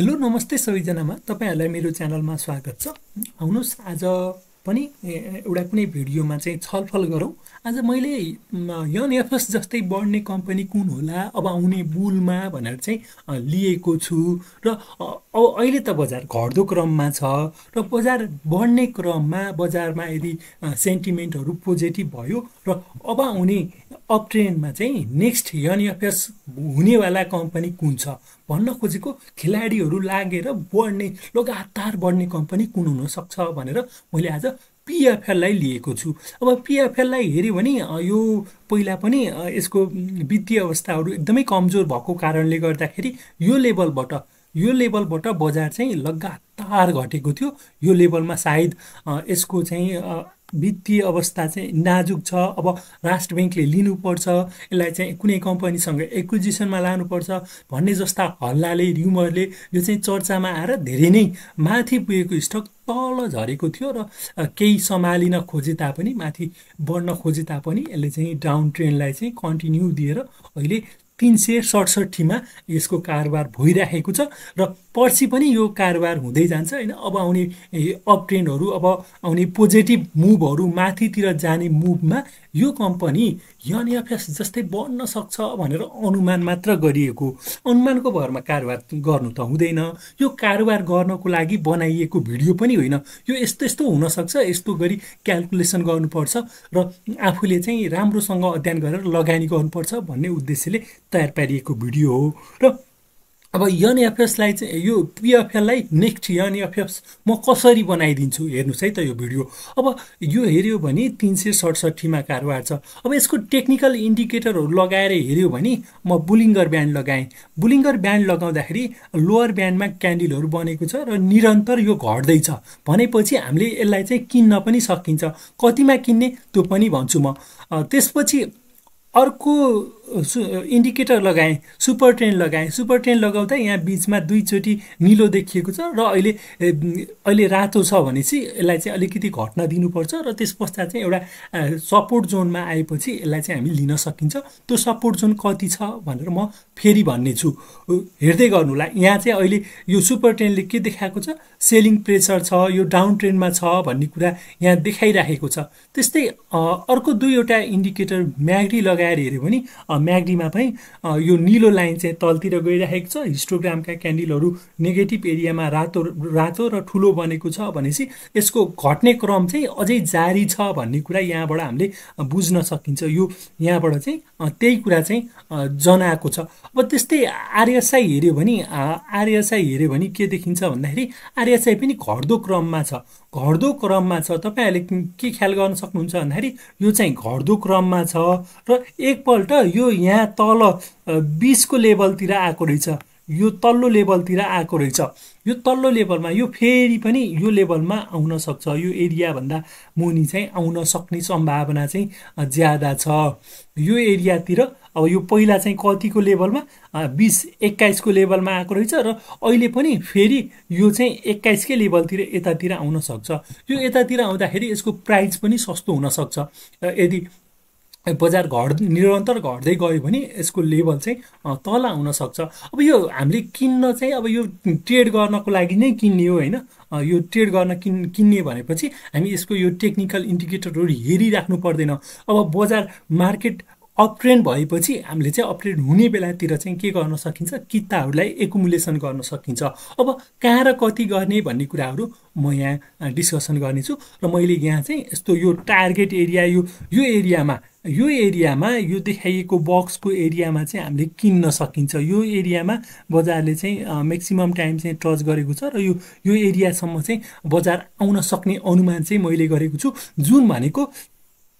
Hello नमस्ते सबैजनामा तपाईहरुलाई मेरो च्यानलमा स्वागत छ। आउनुस् आज पनि एउटा कुनै भिडियोमा चाहिँ छलफल गरौँ। आज मैले एनएफएस जस्तै बढ्ने कम्पनी कुन होला अब आउने बुलमा भनेर चाहिँ लिएको छु र अहिले त बजार घट्दो क्रममा छ र बजार बढ्ने क्रममा बजारमा यदि सेन्टिमेन्टहरु पोजिटिभ भयो र अब आउने अप ट्रेन्डमा चाहिँ नेक्स्ट एनएफएस हुनेवाला कम्पनी कुन छ भन्न खोजेको खेलाडीहरु लागेर बढ्ने लगातार बढ्ने कम्पनी कुन हुन सक्छ भनेर मैले आज पीएफएल लाई लिएको छु। अब पीएफएल लाई हेर्यो भने यो पहिला पनि यसको वित्तीय अवस्थाहरु एकदमै कमजोर भएको कारणले गर्दाखेरि यो लेभलबाट बजार चाहिँ लगातार घटेको थियो। यो लेभलमा सायद यसको चाहिँ वित्तीय अवस्था चाहिँ नाजुक छ। अब राष्ट्र बैंकले लिनुपर्छ, यसलाई चाहिँ कुनै कम्पनीसँग एक्विजिसनमा लानुपर्छ भन्ने जस्ता हल्लाले र्युमरले यो चाहिँ चर्चामा आएर धेरै नै माथि पुगेको स्टक तल झरेको थियो र केही सम्हालिन खोजे तापनि माथि बढ्न खोजे तापनि यसले चाहिँ डाउन ट्रेन्डलाई चाहिँ कन्टिन्यू दिएर अहिले 367 मा यसको कारोबार भइराखेको छ र पर्सि पनि यो कारोबार हुँदै जान्छ हैन। अब आउने अप ट्रेन्डहरु अब आउने पोजिटिभ मुभहरु माथितिर जाने मुभमा यो कम्पनी एनएफएस जस्तै बढ्न सक्छ भनेर अनुमान मात्र गरिएको, अनुमानको भरमा कारोबार गर्नु त हुँदैन। यो कारोबार गर्नको लागि बनाइएको भिडियो पनि होइन। यो यस्तो यस्तो हुन सक्छ, यस्तो गरी क्याल्कुलेसन गर्नुपर्छ र आफूले चाहिँ राम्रोसँग अध्ययन गरेर लगानी गर्नुपर्छ भन्ने उद्देश्यले तयार पारिएको भिडियो हो। र अब एनएफएस लाई चाहिँ यो पीएफएल लाई नेक्स्ट एनएफएस म कसरी बनाइदिन्छु हेर्नुस् है त यो भिडियो। अब यो हेर्यो भने 367 मा कारोबार छ। अब यसको टेक्निकल इन्डिकेटरहरु लगाएर हेर्यो भने म बुलिङ्गर ब्यान्ड लगाएँ। बुलिङ्गर ब्यान्ड लगाउँदाखेरि लोअर ब्यान्डमा क्यान्डलहरु बनेको छ र निरन्तर यो घट्दै छ भनेपछि हामीले यसलाई चाहिँ किन्न पनि सकिन्छ। कतिमा किन्ने त्यो पनि भन्छु म। त्यसपछि अर्को इन्डिकेटर लगाएँ, सुपर ट्रेन्ड लगाएँ। सुपर ट्रेन्ड लगाउँदा यहाँ बीचमा दुई चोटी नीलो देखिएको छ र अहिले रातो छ भनेपछि यसलाई चाहिँ अलिकति घट्न दिनुपर्छ र त्यसपश्चात चाहिँ एउटा सपोर्ट जोनमा आएपछि यसलाई चाहिँ हामी लिन सकिन्छ। त्यो सपोर्ट जोन कति छ भनेर म फेरि भन्ने छु, हेर्दै गर्नुला। यहाँ चाहिँ अहिले यो सुपर ट्रेन्डले के देखाएको छ, सेलिङ प्रेसर छ, यो डाउन ट्रेन्डमा छ भन्ने कुरा यहाँ देखाइराखेको छ। त्यस्तै अर्को दुईवटा इन्डिकेटर म्याग्डी लगाएर हेर्यो भने म्याग्डीमा पनि यो निलो लाइन चाहिँ तलतिर गइरहेको छ। हिस्टोग्रामका क्यान्डलहरु नेगेटिभ एरियामा रातो र ठुलो बनेको छ भनेपछि यसको घट्ने क्रम चाहिँ अझै जारी छ भन्ने कुरा यहाँबाट हामीले बुझ्न सकिन्छ। यो यहाँबाट चाहिँ त्यही कुरा चाहिँ जनाएको छ। अब त्यस्तै आरएसआई हेर्यो भने के देखिन्छ भन्दाखेरि आरएसआई पनि घट्दो क्रममा छ। तपाईहरुले के ख्याल गर्न सक्नुहुन्छ भन्दाखेरि यो चाहिँ घट्दो क्रममा छ र एकपल्ट यो यहाँ तल 20 को लेभलतिर आएको रहेछ। यो तल्लो लेभलतिर आएको रहेछ। यो तल्लो लेभलमा यो फेरि पनि यो लेभलमा आउन सक्छ। यो एरिया भन्दा मुनि चाहिँ आउन सक्ने सम्भावना चाहिँ ज्यादा छ। यो एरियातिर अब यो पहिला चाहिँ कतिको लेभलमा 20-21 को लेभलमा आएको रहेछ र अहिले पनि फेरि यो चाहिँ 21 के लेभलतिर यतातिर आउन सक्छ। यो यतातिर आउँदाखेरि यसको प्राइस पनि सस्तो हुन सक्छ। यदि बजार निरन्तर घट्दै गयो भने यसको लेभल चाहिँ तल आउन सक्छ। अब यो हामीले किन्न चाहिँ अब यो ट्रेड गर्नको लागि नै किन्ने हो हैन। यो ट्रेड गर्न किन्ने भनेपछि हामी यसको यो टेक्निकल इन्डिकेटरहरु हेरिराख्नु पर्दैन। अब बजार मार्केट अप ट्रेन्ड भएपछि हामीले चाहिँ अप ट्रेन्ड हुने बेलातिर चाहिँ के गर्न सकिन्छ, किताहरुलाई एकुमुलेसन गर्न सकिन्छ। अब कहाँ र कति गर्ने भन्ने कुराहरु म यहाँ डिस्कसन गर्नेछु र मैले यहाँ चाहिँ यस्तो यो टार्गेट एरिया यो एरियामा यो देखाइएको बक्सको एरियामा चाहिँ हामीले किन्न सकिन्छ। यो एरियामा बजारले चाहिँ म्याक्सिमम टाइम चाहिँ टच गरेको छ र यो एरियासम्म चाहिँ बजार आउन सक्ने अनुमान चाहिँ मैले गरेको छु। जुन भनेको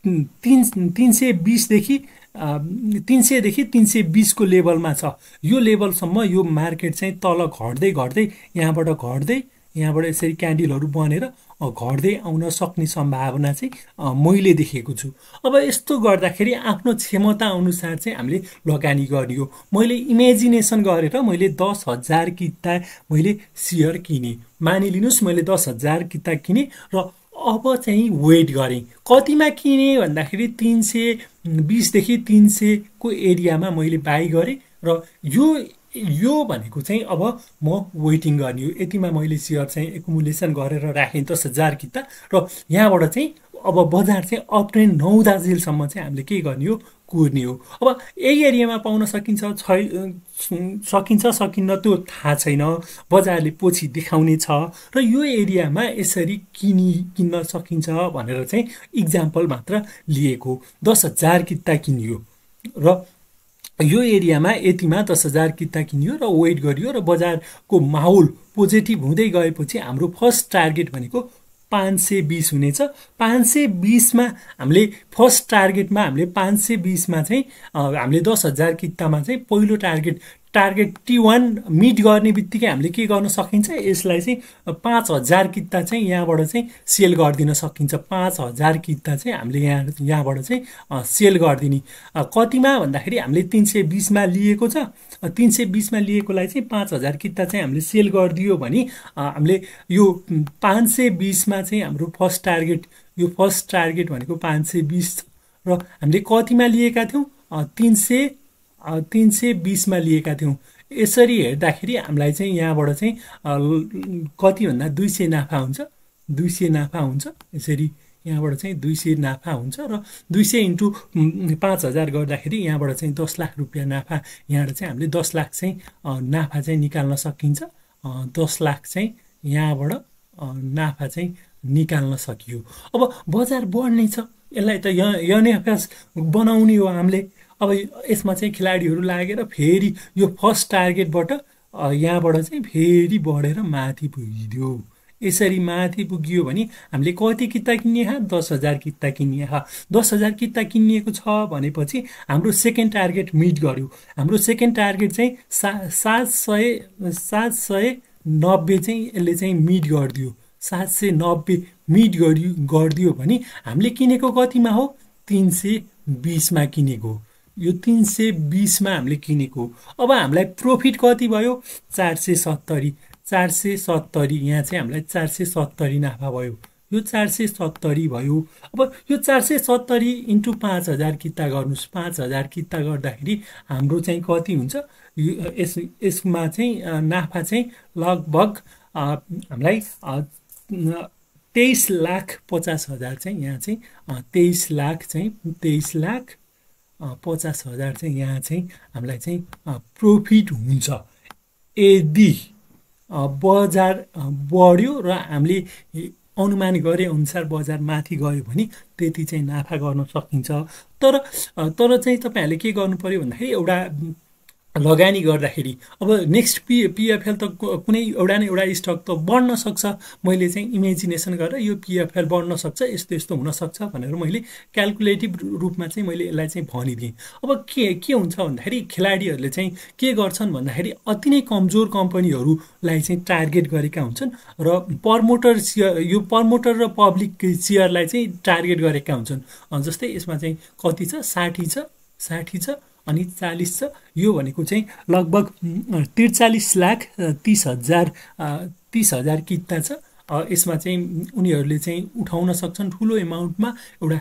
320 देखि 320 को लेभलमा छ। यो लेभलसम्म यो मार्केट चाहिँ तल घट्दै यहाँबाट यसरी क्यान्डलहरु बनेर घट्दै आउन सक्ने सम्भावना चाहिँ मैले देखेको छु। अब यस्तो गर्दाखेरि आफ्नो क्षमता अनुसार चाहिँ हामीले लगानी गर्ने हो। मैले इमेजिनेसन गरेर मैले 10,000 किता मैले शेयर किने। मानिलिनुस् मैले 10,000 किता किने र अब चाहिँ वेट गरेँ। कतिमा किने भन्दाखेरि 320 देखि 300 को एरियामा मैले बाई गरेँ र यो यो भनेको चाहिँ अब म वेटिङ गर्ने हो, यतिमा मैले सेयर चाहिँ एकुमुलेसन गरेर राखेँ 10,000 किता, र यहाँबाट चाहिँ अब बजार चाहिँ अपट्रेन्ड नहुँदाजेलसम्म चाहिँ हामीले के गर्ने हो, कुर्ने हो। अब यही एरियामा पाउन सकिन्छ सकिन्न त्यो थाहा छैन, बजारले पछि देखाउने छ, र यो एरियामा यसरी किन्न सकिन्छ भनेर चाहिँ इक्जाम्पल मात्र लिएको। 10,000 किता किनियो र यो एरियामा यतिमा 10,000 किता किनियो र वेट गरियो, र बजारको माहौल पोजिटिभ हुँदै गएपछि हाम्रो फर्स्ट टार्गेट भनेको 520 हुनेछ। 520मा हामीले फर्स्ट टार्गेटमा हामीले 520मा चाहिँ हामीले 10,000 कितामा चाहिँ पहिलो टार्गेट T1 मिट गर्ने बित्तिकै हामीले के गर्न सकिन्छ, यसलाई चाहिँ 5,000 किता चाहिँ यहाँबाट चाहिँ सेल गरिदिन सकिन्छ। 5,000 किता चाहिँ हामीले यहाँबाट चाहिँ सेल गरिदिने कतिमा भन्दाखेरि हामीले 320मा लिएको छ, 320मा लिएकोलाई चाहिँ 5,000 किता चाहिँ हामीले सेल गरिदियो भने हामीले यो 520मा चाहिँ हाम्रो फर्स्ट टार्गेट भनेको 520 र हामीले कतिमा लिएका थियौँ, 320मा लिएका थियौँ। यसरी हेर्दाखेरि हामीलाई चाहिँ यहाँबाट चाहिँ कति भन्दा 200 नाफा हुन्छ, 200 नाफा हुन्छ। यसरी यहाँबाट चाहिँ 200 नाफा हुन्छ र 200 इन्टु 5,000 गर्दाखेरि यहाँबाट चाहिँ 10 लाख रुपियाँ नाफा, यहाँबाट चाहिँ हामीले 10 लाख चाहिँ नाफा चाहिँ निकाल्न सकिन्छ। 10 लाख चाहिँ यहाँबाट नाफा चाहिँ निकाल्न सकियो। अब बजार बढ्ने छ, यसलाई त एनएफएस बनाउने हो हामीले। अब यसमा चाहिँ खेलाडीहरू लागेर फेरि यो फर्स्ट टार्गेटबाट यहाँबाट चाहिँ फेरि बढेर माथि पुगिदियो। यसरी माथि पुगियो भने हामीले कति किता किन्ने, 10,000 किता किन्ने। 10,000 किता किनिएको छ भनेपछि हाम्रो सेकेन्ड टार्गेट मिट गर्यो। हाम्रो सेकेन्ड टार्गेट चाहिँ 790 चाहिँ यसले चाहिँ मिट गरिदियो। 790 मिट गरिदियो भने हामीले किनेको कतिमा हो, 320मा किनेको। यो 320मा हामीले किनेको। अब हामीलाई प्रफिट कति भयो, 470। यहाँ चाहिँ हामीलाई 470 नाफा भयो। यो 470 भयो। अब यो 470 इन्टु 5,000 किता गर्नुहोस्। 5,000 किता गर्दाखेरि हाम्रो चाहिँ कति हुन्छ, यसमा चाहिँ नाफा चाहिँ लगभग हामीलाई 23,50,000 चाहिँ यहाँ चाहिँ 23,50,000 चाहिँ यहाँ चाहिँ हामीलाई चाहिँ प्रफिट हुन्छ यदि बजार बढ्यो र हामीले अनुमान गरे अनुसार बजार माथि गयो भने त्यति चाहिँ नाफा गर्न सकिन्छ। तर चाहिँ तपाईहरुले के गर्नु पर्यो भन्दाखेरि एउटा लगानी गर्दाखेरि अब नेक्स्ट पीएफएल त कुनै एउटा न एउटा स्टक त बढ्न सक्छ। मैले चाहिँ इमेजिनेसन गरेर यो पीएफएल बढ्न सक्छ, यस्तो यस्तो हुन सक्छ भनेर मैले क्याल्कुलेटिभ रूपमा चाहिँ मैले यसलाई चाहिँ भनिदिएँ। अब के हुन्छ भन्दाखेरि खेलाडीहरूले चाहिँ के गर्छन् भन्दाखेरि अति नै कमजोर कम्पनीहरूलाई चाहिँ टार्गेट गरेका हुन्छन् र प्रमोटर र पब्लिक सेयरलाई चाहिँ टार्गेट गरेका हुन्छन्। जस्तै यसमा चाहिँ कति छ, 60 छ अनि 40 छ। यो भनेको चाहिँ लगभग 43,30,000 किता छ। यसमा चाहिँ उनीहरूले चाहिँ उठाउन सक्छन् ठुलो एमाउन्टमा, एउटा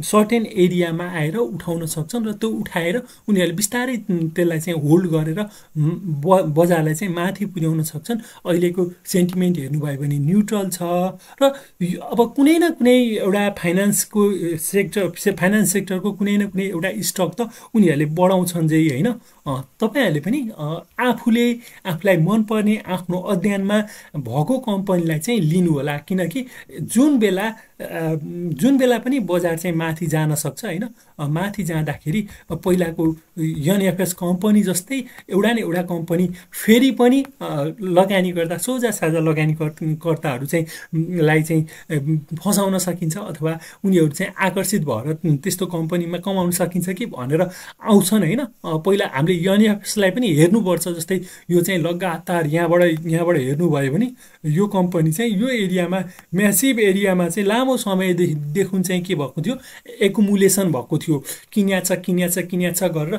सर्टेन एरियामा आएर उठाउन सक्छन् र त्यो उठाएर उनीहरूले बिस्तारै त्यसलाई चाहिँ होल्ड गरेर बजारलाई चाहिँ माथि पुर्याउन सक्छन्। अहिलेको सेन्टिमेन्ट हेर्नुभयो भने न्युट्रल छ र अब कुनै न कुनै एउटा फाइनान्स सेक्टरको कुनै न कुनै एउटा स्टक त उनीहरूले बढाउँछन् जै होइन। तपाईहरुले पनि आफूलाई मनपर्ने आफ्नो अध्ययनमा भएको कम्पनीलाई चाहिँ लिनु होला, किनकि जुन बेला पनि बजार चाहिँ माथि जान सक्छ होइन। माथि जाँदाखेरि पहिलाको एनएफएस कम्पनी जस्तै एउटा न एउटा कम्पनी फेरि पनि लगानी गर्दा सोझा साझा लगानीकर्ताहरू चाहिँ लाई चाहिँ फसाउन सकिन्छ अथवा उनीहरू चाहिँ आकर्षित भएर त्यस्तो कम्पनीमा कमाउन सकिन्छ कि भनेर आउँछन् होइन। पहिला हामीले एनएफएसलाई पनि हेर्नुपर्छ। जस्तै यो चाहिँ लगातार यहाँबाट हेर्नुभयो भने यो कम्पनी चाहिँ यो एरियामा म्यासिभ एरियामा चाहिँ लामो समयदेखि चाहिँ के भएको थियो, एकुमुलेसन भएको थियो। किन्या छ गरेर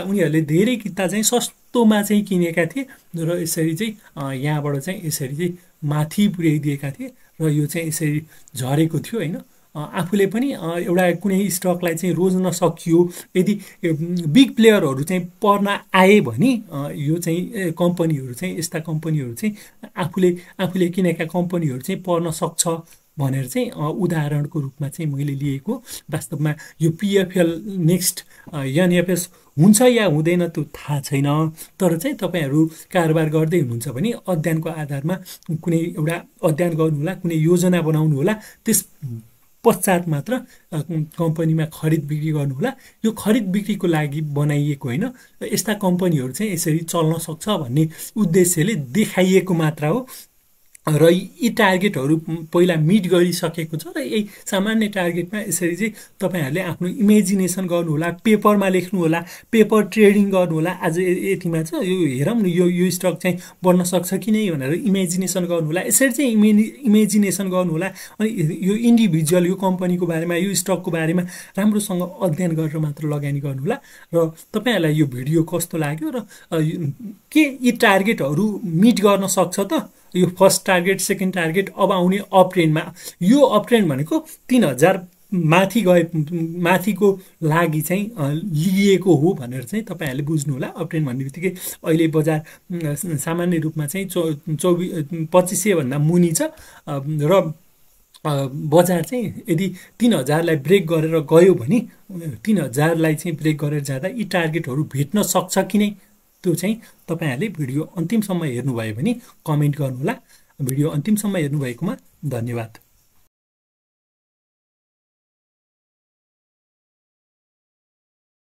उनीहरूले धेरै किता चाहिँ सस्तोमा चाहिँ किनेका थिए र यसरी चाहिँ यहाँबाट चाहिँ यसरी चाहिँ माथि पुर्याइदिएका थिए र यो चाहिँ यसरी झरेको थियो होइन। आफूले पनि एउटा कुनै स्टकलाई चाहिँ रोज्न सकियो। यदि बिग प्लेयरहरू चाहिँ पर्न आए भने यो चाहिँ कम्पनीहरू चाहिँ यस्ता कम्पनीहरू चाहिँ आफूले किनेका कम्पनीहरू चाहिँ पर्न सक्छ भनेर चाहिँ उदाहरणको रूपमा चाहिँ मैले लिएको। वास्तवमा यो पिएफएल नेक्स्ट एनएफएस हुन्छ या हुँदैन त्यो थाहा छैन, तर चाहिँ तपाईँहरू कारोबार गर्दै हुनुहुन्छ भने अध्ययनको आधारमा कुनै एउटा अध्ययन गर्नुहोला, कुनै योजना बनाउनुहोला, त्यस पश्चात मात्र कम्पनीमा खरिद बिक्री गर्नुहोला। यो खरिद बिक्रीको लागि बनाइएको होइन, यस्ता कम्पनीहरू चाहिँ यसरी चल्न सक्छ भन्ने उद्देश्यले देखाइएको मात्र हो र यी टार्गेटहरू पहिला मिट गरिसकेको छ र यही सामान्य टार्गेटमा यसरी चाहिँ तपाईँहरूले आफ्नो इमेजिनेसन गर्नुहोला, पेपरमा लेख्नुहोला, पेपर ट्रेडिङ गर्नुहोला। आज यतिमा छ यो हेरौँ न यो स्टक चाहिँ बढ्न सक्छ कि नै भनेर इमेजिनेसन गर्नुहोला। यसरी चाहिँ इमेजिनेसन गर्नुहोला अनि यो इन्डिभिजुअल यो कम्पनीको बारेमा यो स्टकको बारेमा राम्रोसँग अध्ययन गरेर मात्र लगानी गर्नुहोला। र तपाईँहरूलाई यो भिडियो कस्तो लाग्यो र के यी टार्गेटहरू मिट गर्न सक्छ त? यो फर्स्ट टार्गेट, सेकेन्ड टार्गेट, अब आउने अप ट्रेन्डमा, यो अप ट्रेन्ड भनेको 3000 माथि माथिको लागि चाहिँ लिएको हो भनेर चाहिँ तपाईँहरूले बुझ्नुहोला। अप ट्रेन्ड भन्ने बित्तिकै अहिले बजार सामान्य रूपमा चाहिँ 2500 भन्दा मुनि छ र बजार चाहिँ यदि 3000लाई ब्रेक गरेर गयो भने 3000लाई चाहिँ ब्रेक गरेर जाँदा यी टार्गेटहरू भेट्न सक्छ कि नै, त्यो चाहिँ तपाईँहरूले भिडियो अन्तिमसम्म हेर्नुभयो भने कमेन्ट गर्नुहोला। भिडियो अन्तिमसम्म हेर्नुभएकोमा धन्यवाद।